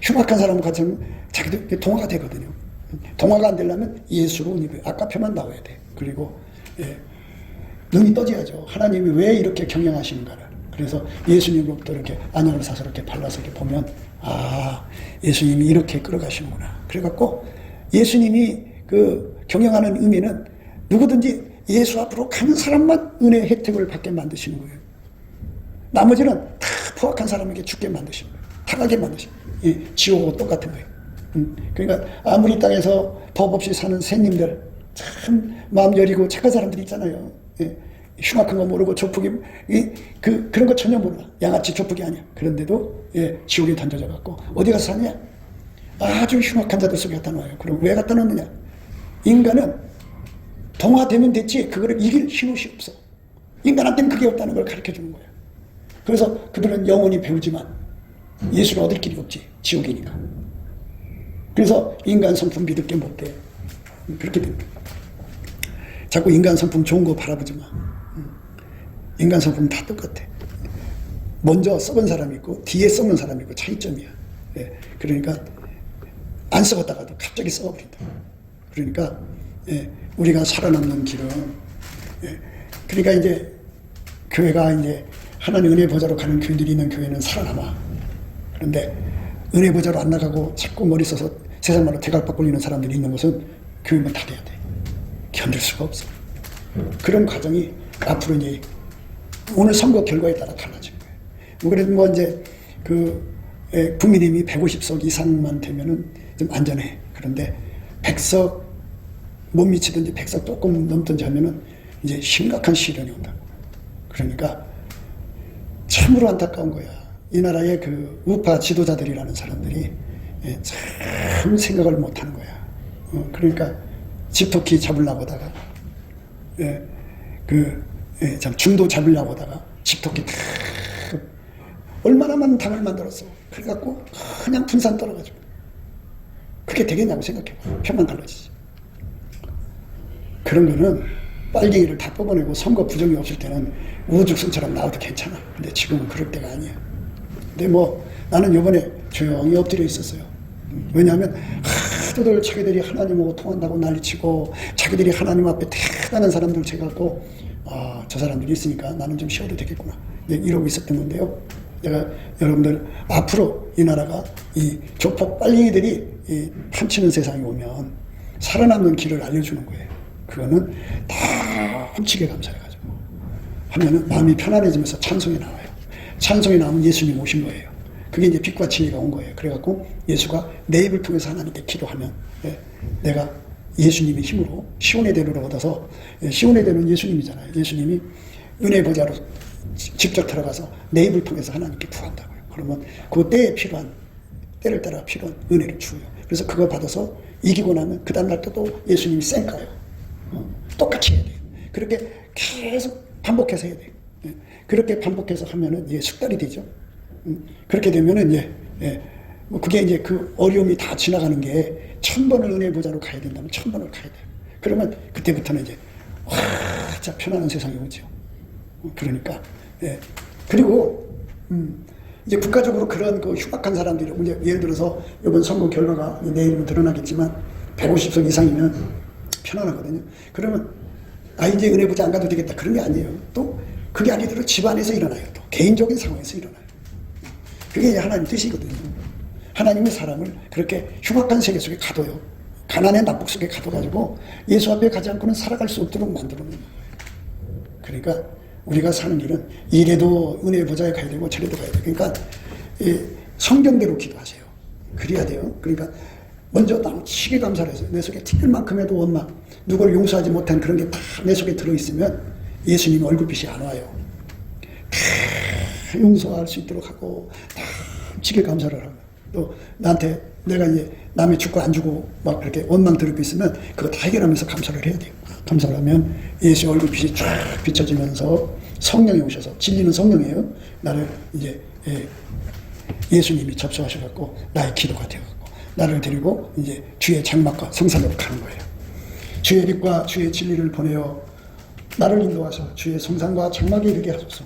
흉악한 사람과 같이 살면 자기도 동화가 되거든요. 동화가 안 되려면 예수로 옷 입어요. 아까 표만 나와야 돼. 그리고 눈이 떠져야죠. 하나님이 왜 이렇게 경영하시는가를. 그래서 예수님으로부터 이렇게 안약을 사서 이렇게 발라서 이렇게 보면, 아, 예수님이 이렇게 끌어가시는구나. 그래갖고 예수님이 그 경영하는 의미는 누구든지 예수 앞으로 가는 사람만 은혜 혜택을 받게 만드시는 거예요. 나머지는 다 포악한 사람에게 죽게 만드시는 거예요. 타가게 만드시는 거예요. 지옥하고 똑같은 거예요. 그러니까 아무리 땅에서 법 없이 사는 새님들, 참 마음 여리고 착한 사람들이 있잖아요. 흉악한 거 모르고 조폭이 그런 거 전혀 몰라. 양아치 조폭이 아니야. 그런데도 지옥에 던져져 갖고 어디 가서 사느냐? 아주 흉악한 자들 속에 갖다 놓아요. 그럼 왜 갖다 놓느냐? 인간은 동화되면 됐지 그거를 이길 힘없이 없어. 인간한테는 그게 없다는 걸 가르쳐 주는 거야. 그래서 그들은 영원히 배우지만 예수를 얻을 길이 없지. 지옥이니까. 그래서 인간 성품 믿을 게 못 돼. 그렇게 됩니다. 자꾸 인간 성품 좋은 거 바라보지 마. 인간 성품 다 똑같아. 먼저 썩은 사람이 있고 뒤에 썩는 사람이 있고 차이점이야. 그러니까 안 썩었다가도 갑자기 썩어버린다. 그러니까 우리가 살아남는 길은, 그러니까 이제 교회가 이제 하나님 은혜 보좌로 가는 교인들이 있는 교회는 살아남아. 그런데 은혜 보좌로 안 나가고 자꾸 머리 써서 세상 말로 대갈박 걸리는 사람들이 있는 곳은 교회만 다 돼야 돼. 견딜 수가 없어. 그런 과정이 앞으로 이제 오늘 선거 결과에 따라 달라진 거예요. 그래도 이제 국민의힘이 150석 이상만 되면은 좀 안전해. 그런데 100석 못 미치든지 100석 조금 넘든지 하면은 이제 심각한 시련이 온다고. 그러니까 참으로 안타까운 거야. 이 나라의 그 우파 지도자들이라는 사람들이 참 생각을 못 하는 거야. 그러니까 집토끼 잡으려고 하다가, 중도 잡으려고 하다가 집토끼 얼마나 많은 당을 만들었어. 그래갖고 그냥 분산 떨어가지고. 그게 되겠냐고 생각해봐. 표만 달라지지. 그런 거는 빨갱이를 다 뽑아내고 선거 부정이 없을 때는 우후죽순처럼 나와도 괜찮아. 근데 지금은 그럴 때가 아니야. 근데 나는 요번에 조용히 엎드려 있었어요. 왜냐하면 자기들이 하나님하고 통한다고 난리치고 자기들이 하나님 앞에 대단한 사람들 제갖고 아, 저 사람들이 있으니까 나는 좀 쉬어도 되겠구나. 네, 이러고 있었던 건데요. 내가 여러분들 앞으로 이 나라가 이 조폭 빨갱이들이 이 판치는 세상이 오면 살아남는 길을 알려주는 거예요. 그거는 다 훔치게 감사해가지고 하면은 마음이 편안해지면서 찬송이 나와요. 찬송이 나오면 예수님 오신 거예요. 그게 이제 빛과 진리가 온 거예요. 그래갖고 예수가 내 입을 통해서 하나님께 기도하면 내가 예수님의 힘으로 시온의 대로를 얻어서, 시온의 대로는 예수님이잖아요. 예수님이 은혜 보좌로 직접 들어가서 내 입을 통해서 하나님께 구한다고요. 그러면 그 때에 필요한, 때를 따라 필요한 은혜를 주어요. 그래서 그거 받아서 이기고 나면 그 다음날 또 예수님이 쌩까요. 똑같이 해야 돼요. 그렇게 계속 반복해서 해야 돼요. 그렇게 반복해서 하면은 숙달이 되죠. 그렇게 되면은 뭐 그게 이제 그 어려움이 다 지나가는 게 1000번을 은혜 보좌로 가야 된다면 1000번을 가야 돼요. 그러면 그때부터는 이제 진짜 편안한 세상이 오죠. 그러니까 그리고 이제 국가적으로 그런 그 흉악한 사람들이 이제 예를 들어서 이번 선거 결과가 내일은 드러나겠지만 150석 이상이면 편안하거든요. 그러면 이제 은혜 보좌 안 가도 되겠다 그런 게 아니에요. 또 그게 아니더라도 집안에서 일어나요. 또 개인적인 상황에서 일어나요. 그게 이제 하나님 뜻이거든요. 하나님의 사람을 그렇게 흉악한 세계 속에 가둬요. 가난의 납북 속에 가둬가지고 예수 앞에 가지 않고는 살아갈 수 없도록 만들어 놓는 거예요. 그러니까 우리가 사는 일은 이래도 은혜 보좌에 가야 되고 저래도 가야 돼요. 그러니까 성경대로 기도하세요. 그래야 돼요. 그러니까 먼저 넘치게 감사를 해서 내 속에 튀길 만큼에도 원망, 누구를 용서하지 못한 그런 게 다 내 속에 들어있으면 예수님 얼굴빛이 안 와요. 다 용서할 수 있도록 하고 다 넘치게 감사를 하고 또 나한테 내가 이제 남의 주고 안 주고 막 그렇게 원망 들고 있으면 그거 다 해결하면서 감사를 해야 돼요. 감사를 하면 예수의 얼굴빛이 쫙 비춰지면서 성령이 오셔서, 진리는 성령이에요. 나를 이제 예수님이 접수하셔갖고 나의 기도가 되어갖고 나를 데리고 이제 주의 장막과 성산으로 가는 거예요. 주의 빛과 주의 진리를 보내어 나를 인도하셔 주의 성산과 장막에 이르게 하소서.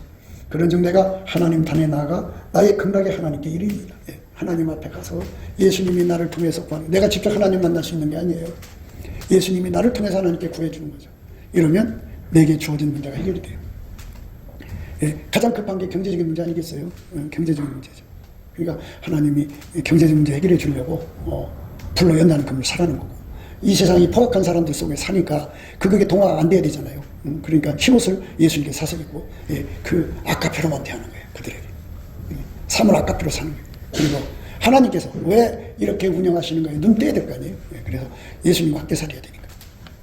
그런즉 내가 하나님 단에 나아가 나의 극락의 하나님께 이르리이다. 하나님 앞에 가서 예수님이 나를 통해서 구하는, 내가 직접 하나님 만날 수 있는 게 아니에요. 예수님이 나를 통해서 하나님께 구해주는 거죠. 이러면 내게 주어진 문제가 해결이 돼요. 가장 급한 게 경제적인 문제 아니겠어요? 경제적인 문제죠. 그러니까 하나님이 경제적 문제 해결해 주려고 불로 연다는 금을 사라는 거고, 이 세상이 포악한 사람들 속에 사니까 그게 동화가 안 돼야 되잖아요. 그러니까 흰옷을 예수님께 사서 입고 그 아까페로만 대하는 거예요. 그들에게 삶을 아까페로 사는 거예요. 그리고 하나님께서 왜 이렇게 운영하시는 거예요? 눈 떼야 될 거 아니에요. 그래서 예수님과 함께 살아야 되니까.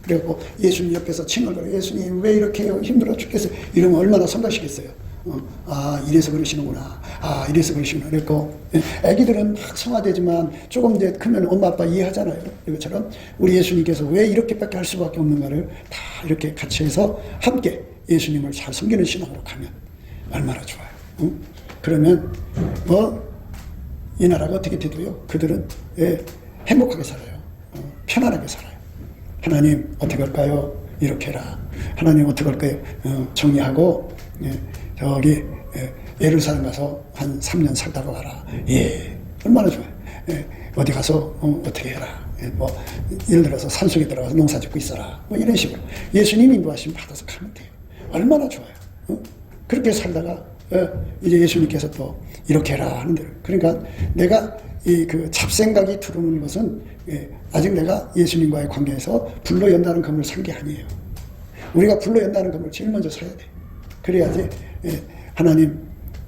그리고 예수님 옆에서 칭얼거려, 예수님 왜 이렇게 힘들어 죽겠어요? 이러면 얼마나 성가시겠어요. 이래서 그러시는구나. 이래서 그러시구나. 그랬고, 애기들은 막 성화되지만 조금 이제 크면 엄마 아빠 이해하잖아요. 이것처럼 우리 예수님께서 왜 이렇게밖에 할 수밖에 없는가를 다 이렇게 같이 해서 함께 예수님을 잘 섬기는 신앙으로 가면 얼마나 좋아요. 그러면 이 나라가 어떻게 되도요? 그들은 행복하게 살아요. 편안하게 살아요. 하나님 어떻게 할까요? 이렇게 해라. 하나님 어떻게 할까요? 정리하고 저기 예루살렘 가서 한 3년 살다가 와라. 얼마나 좋아요. 어디 가서 어떻게 해라. 예를 들어서 산속에 들어가서 농사 짓고 있어라. 이런 식으로 예수님 인도하심 받아서 가면 돼요. 얼마나 좋아요. 그렇게 살다가 이제 예수님께서 또 이렇게 해라 하는 대로. 그러니까 내가 그 잡생각이 들어오는 것은 아직 내가 예수님과의 관계에서 불로 연다는 금을 산 게 아니에요. 우리가 불로 연다는 금을 제일 먼저 사야 돼. 그래야지 하나님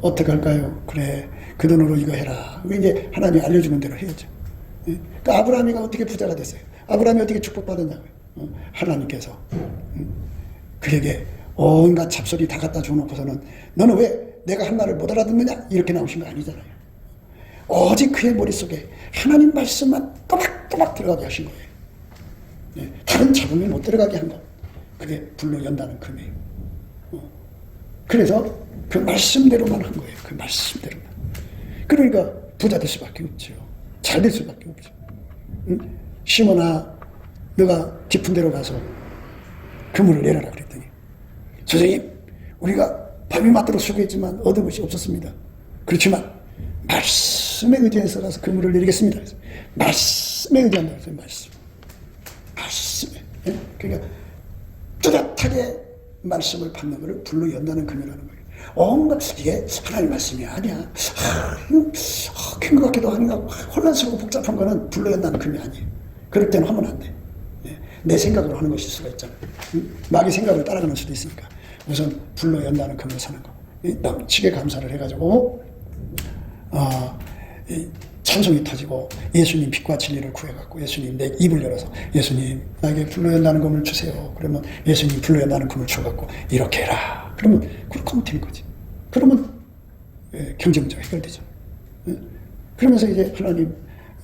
어떻게 할까요? 그래 그 돈으로 이거 해라. 이제 하나님이 알려주는 대로 해야죠. 그러니까 아브라함이가 어떻게 부자가 됐어요? 아브라함이 어떻게 축복받았냐고요? 하나님께서 그에게 온갖 잡소리 다 갖다 줘놓고서는 너는 왜 내가 한 말을 못 알아듣느냐? 이렇게 나오신 거 아니잖아요. 오직 그의 머릿속에 하나님 말씀만 또박또박 들어가게 하신 거예요. 다른 잡음이 못 들어가게 한 것. 그게 불로 연다는 금이에요. 그래서 그 말씀대로만 한 거예요. 그 말씀대로만. 그러니까 부자 될 수밖에 없죠. 잘 될 수밖에 없죠. 시몬아, 너가 깊은 데로 가서 그물을 내려라 그랬더니, 선생님, 우리가 밤이 맞도록 수고했지만 얻은 것이 없었습니다. 그렇지만 말씀에 의지해서 가서 그물을 내리겠습니다. 말씀에 의지한다고 했어요. 말씀에. 그러니까 뚜렷하게 말씀을 받는 것을 불로 연다는 금이라는 거예요. 온갖 이게 하나님 말씀이 아니야. 큰 것 같기도 하니까 혼란스럽고 복잡한 거는 불로 연다는 금이 아니에요. 그럴 때는 하면 안 돼. 내 생각으로 하는 것일 수가 있잖아요. 마귀 생각을 따라가는 수도 있으니까 우선 불로 연다는 금을 사는 거. 넘치게 감사를 해가지고 찬송이 터지고 예수님 빛과 진리를 구해갖고 예수님 내 입을 열어서 예수님 나에게 불로 연다는 금을 주세요. 그러면 예수님 불로 연다는 금을 줘갖고 이렇게 해라. 그러면 그렇게 하면 되는 거지. 그러면 경제 문제가 해결되죠. 그러면서 이제 하나님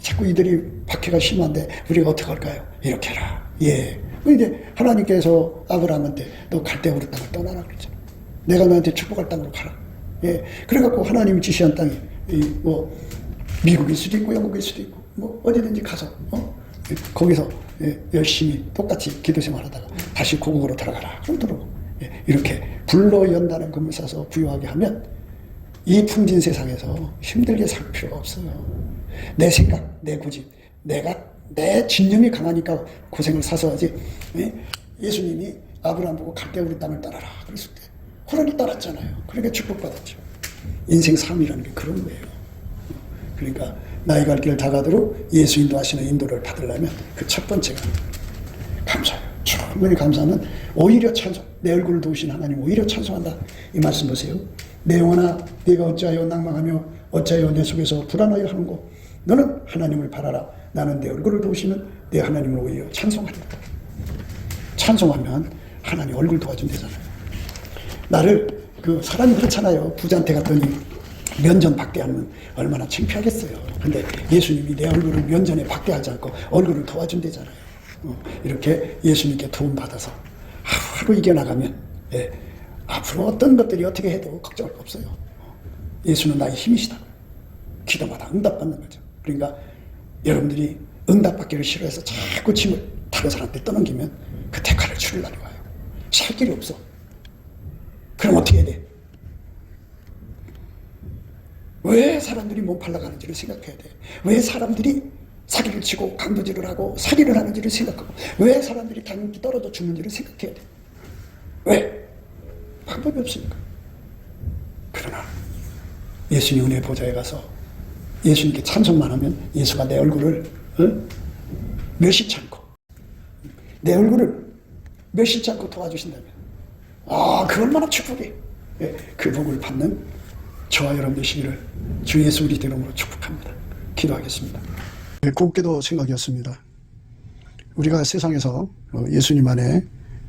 자꾸 이들이 박해가 심한데 우리가 어떻게 할까요? 이렇게 해라. 예. 이제 하나님께서 아브라함한테 너 갈대우르 땅을 떠나라 그랬잖아. 내가 너한테 축복할 땅으로 가라. 예. 그래갖고 하나님이 지시한 땅이 뭐 미국일 수도 있고 영국일 수도 있고 뭐 어디든지 가서 거기서 열심히 똑같이 기도 생활하다가 다시 고국으로 들어가라. 그럼 들어오고 이렇게 불로 연다는 금을 사서 부유하게 하면 이 풍진 세상에서 힘들게 살 필요가 없어요. 내 생각, 내 고집, 내 진념이 강하니까 고생을 사서 하지. 예수님이 아브라함 보고 갈대우르 땅을 따라라 그랬을 때 호란이 따랐잖아요. 그러니까 축복받았죠. 인생 삶이라는 게 그런 거예요. 그러니까 나이 갈 길 다가도록 예수 인도하시는 인도를 받으려면 그 첫 번째가 감사예요. 충분히 감사는 오히려 찬송. 내 얼굴을 도우신 하나님 오히려 찬송한다. 이 말씀 보세요. 내 영혼아 네가 어찌하여 낭망하며 어찌하여 내 속에서 불안하여 하는고 너는 하나님을 바라라. 나는 내 얼굴을 도우시는 내 하나님을 오히려 찬송하리라. 찬송하면 하나님 얼굴 도와준대잖아요. 나를 사람이 그렇잖아요. 부자한테 갔더니 면전 받게 하면 얼마나 창피하겠어요. 근데 예수님이 내 얼굴을 면전에 받게 하지 않고 얼굴을 도와준대잖아요. 이렇게 예수님께 도움받아서 하루 이겨나가면 앞으로 어떤 것들이 어떻게 해도 걱정할 거 없어요. 예수는 나의 힘이시다. 기도마다 응답받는 거죠. 그러니까 여러분들이 응답받기를 싫어해서 자꾸 짐을 다른 사람한테 떠넘기면 그 대가를 치를 날이 와요. 살 길이 없어. 그럼 어떻게 해야 돼? 왜 사람들이 몸 팔라가는지를 생각해야 돼. 왜 사람들이 사기를 치고 강도질을 하고 사기를 하는지를 생각하고 왜 사람들이 당연히 떨어져 죽는지를 생각해야 돼. 왜? 방법이 없으니까. 그러나 예수님 은혜 보좌에 가서 예수님께 찬송만 하면 예수가 내 얼굴을 멸시치 않고 내 얼굴을 멸시치 않고 도와주신다면 그 얼마나 축복이에요. 그 복을 받는 저와 여러분 되시기를 주 예수 그리스도 이름으로 축복합니다. 기도하겠습니다. 곱게도 생각이었습니다. 우리가 세상에서 예수님 안에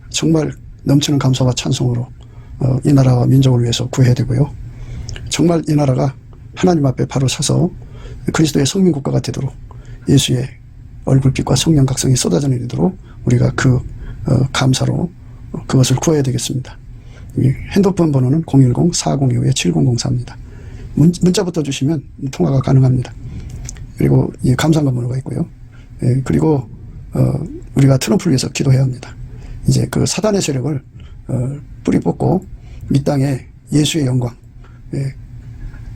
정말 넘치는 감사와 찬송으로 이 나라와 민족을 위해서 구해야 되고요. 정말 이 나라가 하나님 앞에 바로 서서 그리스도의 성민국가가 되도록 예수의 얼굴빛과 성령 각성이 쏟아져 내리도록 우리가 감사로 그것을 구해야 되겠습니다. 핸드폰 번호는 010-4025-7004입니다. 문자부터 주시면 통화가 가능합니다. 그리고 이 감사한 번호가 있고요. 그리고 우리가 트럼프를 위해서 기도해야 합니다. 이제 그 사단의 세력을 뿌리 뽑고 이 땅에 예수의 영광,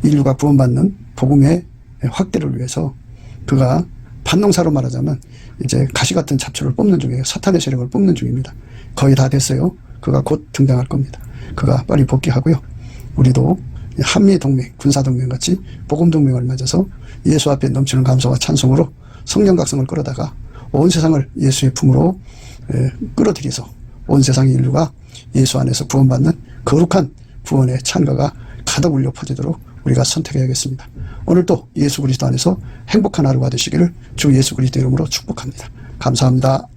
인류가 구원받는 복음의 확대를 위해서 그가 반농사로 말하자면 이제 가시 같은 잡초를 뽑는 중이에요. 사탄의 세력을 뽑는 중입니다. 거의 다 됐어요. 그가 곧 등장할 겁니다. 그가 빨리 복귀하고요. 우리도 한미동맹, 군사동맹 같이 복음동맹을 맺어서 예수 앞에 넘치는 감사와 찬송으로 성령 각성을 끌어다가 온 세상을 예수의 품으로 끌어들여서 온 세상의 인류가 예수 안에서 구원받는 거룩한 구원의 찬가가 가득 울려 퍼지도록 우리가 선택해야겠습니다. 오늘도 예수 그리스도 안에서 행복한 하루가 되시기를 주 예수 그리스도 이름으로 축복합니다. 감사합니다.